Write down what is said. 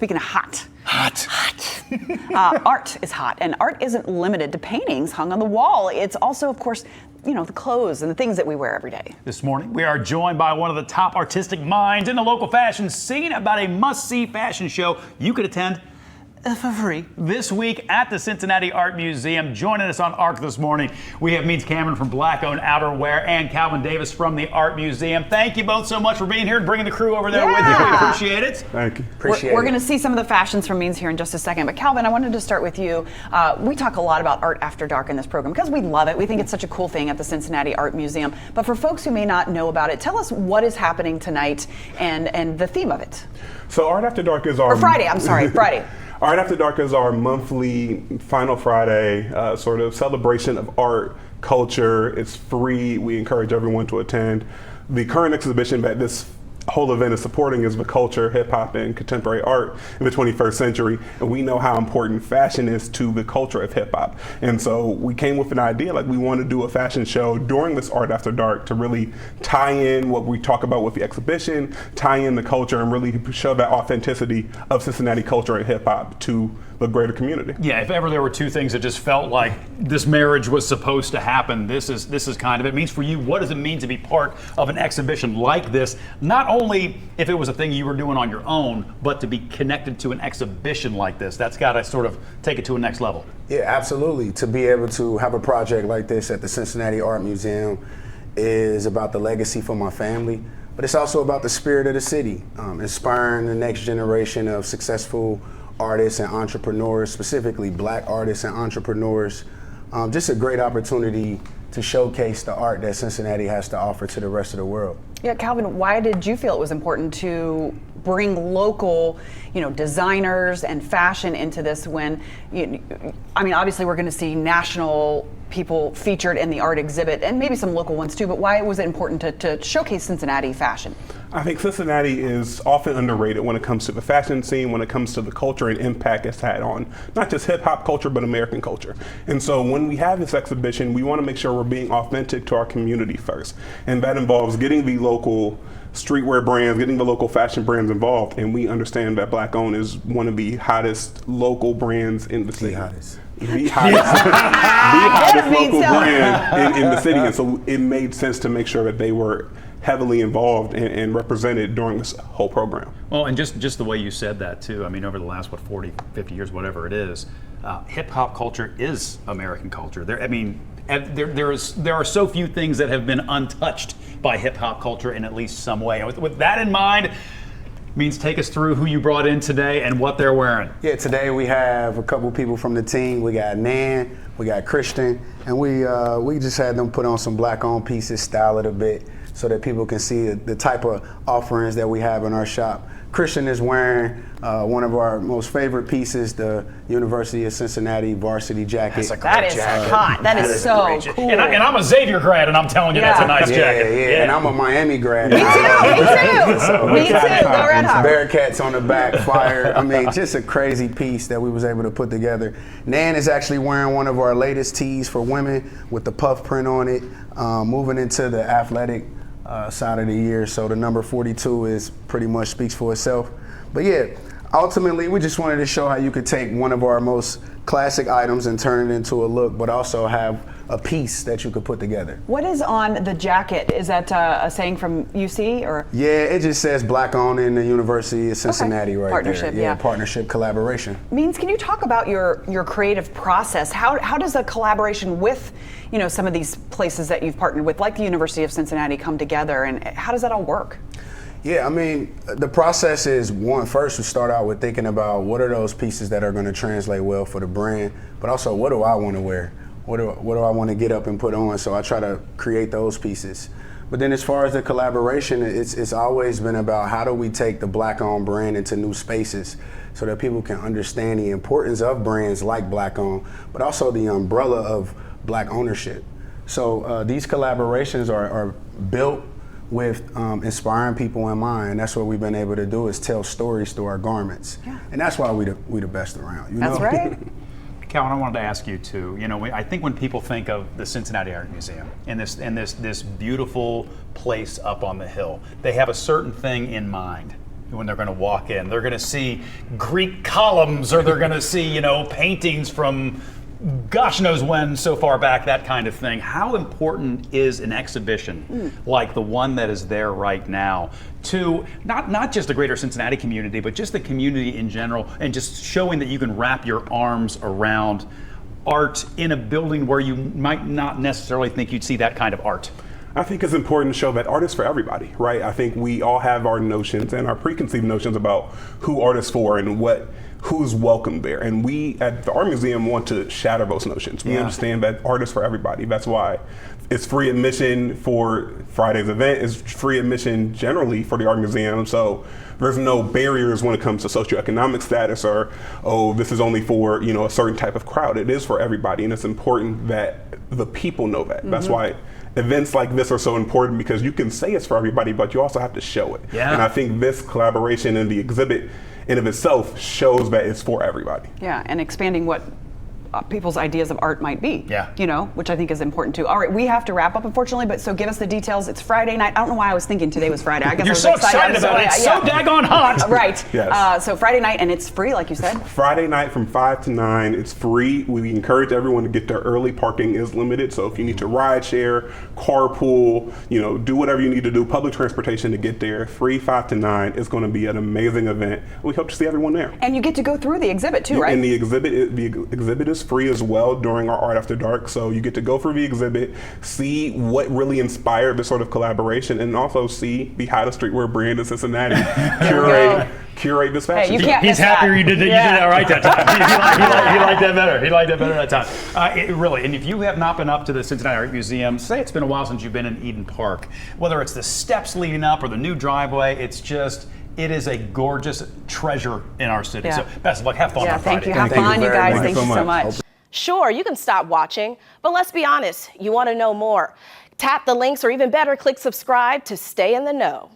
speaking of hot. Hot. Art is hot, and art isn't limited to paintings hung on the wall. It's also, of course, the clothes and the things that we wear every day. This morning, we are joined by one of the top artistic minds in the local fashion scene about a must-see fashion show you could attend for free this week at the Cincinnati Art Museum. Joining us on ARC this morning, we have Means Cameron from Black Owned Outerwear and Calvin Davis from the Art Museum. Thank you both so much for being here and bringing the crew over there with you. We appreciate it. Thank you. We're going to see some of the fashions from Means here in just a second. But Calvin, I wanted to start with you. We talk a lot about art after dark in this program because we love it. We think it's such a cool thing at the Cincinnati Art Museum. But for folks who may not know about it, tell us what is happening tonight and the theme of it. So Art After Dark is our... Or Friday, I'm sorry, Friday. Art After Dark is our monthly final Friday sort of celebration of art, culture. It's free. We encourage everyone to attend. The current exhibition that this whole event is supporting is the culture, hip hop, and contemporary art in the 21st century. And we know how important fashion is to the culture of hip hop. And so we came with an idea, like we want to do a fashion show during this Art After Dark to really tie in what we talk about with the exhibition, tie in the culture, and really show that authenticity of Cincinnati culture and hip hop to the greater community. Yeah, if ever there were two things that just felt like this marriage was supposed to happen, this is kind of it. It means for you, what does it mean to be part of an exhibition like this? Not only if it was a thing you were doing on your own, but to be connected to an exhibition like this. That's got to sort of take it to a next level. Yeah, absolutely. To be able to have a project like this at the Cincinnati Art Museum is about the legacy for my family, but it's also about the spirit of the city, inspiring the next generation of successful artists and entrepreneurs, specifically Black artists and entrepreneurs. Just a great opportunity to showcase the art that Cincinnati has to offer to the rest of the world. Yeah, Calvin, why did you feel it was important to bring local, designers and fashion into this when, obviously we're going to see national people featured in the art exhibit and maybe some local ones too, but why was it important to showcase Cincinnati fashion? I think Cincinnati is often underrated when it comes to the fashion scene, when it comes to the culture and impact it's had on not just hip hop culture, but American culture. And so when we have this exhibition, we want to make sure we're being authentic to our community first. And that involves getting the local streetwear brands, getting the local fashion brands involved. And we understand that Black Owned is one of the hottest local brands in the city. The hottest local brand in the city. And so it made sense to make sure that they were heavily involved and represented during this whole program. Well, and just the way you said that too, over the last, 40, 50 years, whatever it is, hip hop culture is American culture. There are so few things that have been untouched by hip hop culture in at least some way. With that in mind, Means take us through who you brought in today and what they're wearing. Yeah, today we have a couple people from the team. We got Nan, we got Christian, and we just had them put on some Black-owned pieces, style it a bit, so that people can see the type of offerings that we have in our shop. Christian is wearing one of our most favorite pieces, the University of Cincinnati varsity jacket. That's a great jacket. Hot. That is so cool. And I'm a Xavier grad, and I'm telling you, that's a nice jacket. Yeah, and I'm a Miami grad. Me too. Me too. Go Red Hawks. Bearcats on the back, fire. Just a crazy piece that we was able to put together. Nan is actually wearing one of our latest tees for women with the puff print on it, moving into the athletic side of the year, so the number 42 is pretty much speaks for itself. But yeah, ultimately we just wanted to show how you could take one of our most classic items and turn it into a look, but also have a piece that you could put together. What is on the jacket? Is that a saying from UC or? Yeah, it just says Black Owned in the University of Cincinnati right partnership, there. Yeah, partnership, collaboration. Means, can you talk about your creative process? How does a collaboration with some of these places that you've partnered with, like the University of Cincinnati, come together, and how does that all work? Yeah, the process is first we start out with thinking about what are those pieces that are going to translate well for the brand, but also what do I want to wear? What do I want to get up and put on? So I try to create those pieces. But then as far as the collaboration, it's always been about how do we take the Black-owned brand into new spaces so that people can understand the importance of brands like Black-owned, but also the umbrella of Black ownership. So these collaborations are built with inspiring people in mind. That's what we've been able to do, is tell stories through our garments. Yeah. And that's why we the best around. That's right. Calvin, I wanted to ask you too. I think when people think of the Cincinnati Art Museum and this beautiful place up on the hill, they have a certain thing in mind. when they're going to walk in. They're going to see Greek columns, or they're going to see, paintings from gosh knows when, so far back, that kind of thing. How important is an exhibition like the one that is there right now to not just the greater Cincinnati community, but just the community in general, and just showing that you can wrap your arms around art in a building where you might not necessarily think you'd see that kind of art? I think it's important to show that art is for everybody, right? I think we all have our notions and our preconceived notions about who art is for and who's welcome there. And we at the Art Museum want to shatter those notions. We understand that art is for everybody. That's why it's free admission for Friday's event. It's free admission generally for the Art Museum. So there's no barriers when it comes to socioeconomic status or, oh, this is only for, a certain type of crowd. It is for everybody. And it's important that the people know that. That's why events like this are so important, because you can say it's for everybody, but you also have to show it. Yeah. And I think this collaboration and the exhibit in of itself shows that it's for everybody. Yeah, and expanding what people's ideas of art might be. Yeah. Which I think is important too. All right, we have to wrap up, unfortunately, but so give us the details. It's Friday night. I don't know why I was thinking today was Friday. I guess You're I was so excited about it. It's so daggone hot. Right. Yes. So Friday night, and it's free, like you said. Friday night from 5 to 9, it's free. We encourage everyone to get there early. Parking is limited, so if you need to ride share, carpool, do whatever you need to do, public transportation to get there, free 5 to 9. It's going to be an amazing event. We hope to see everyone there. And you get to go through the exhibit too, right? And the exhibit is free as well during our Art After Dark, so you get to go through the exhibit, see what really inspired this sort of collaboration, and also see behind the streetwear brand in Cincinnati curate this fashion. Hey, you can't He's miss happier that. you did that right that time. He liked that better. He liked that better that time. Really, and if you have not been up to the Cincinnati Art Museum, say it's been a while since you've been in Eden Park, whether it's the steps leading up or the new driveway, it is a gorgeous treasure in our city. Yeah. So best of luck. Have fun on Thank Friday. you. Have Thank you fun, you very guys. much. Thank you so much. Sure, you can stop watching, but let's be honest, you want to know more. Tap the links, or even better, click subscribe to stay in the know.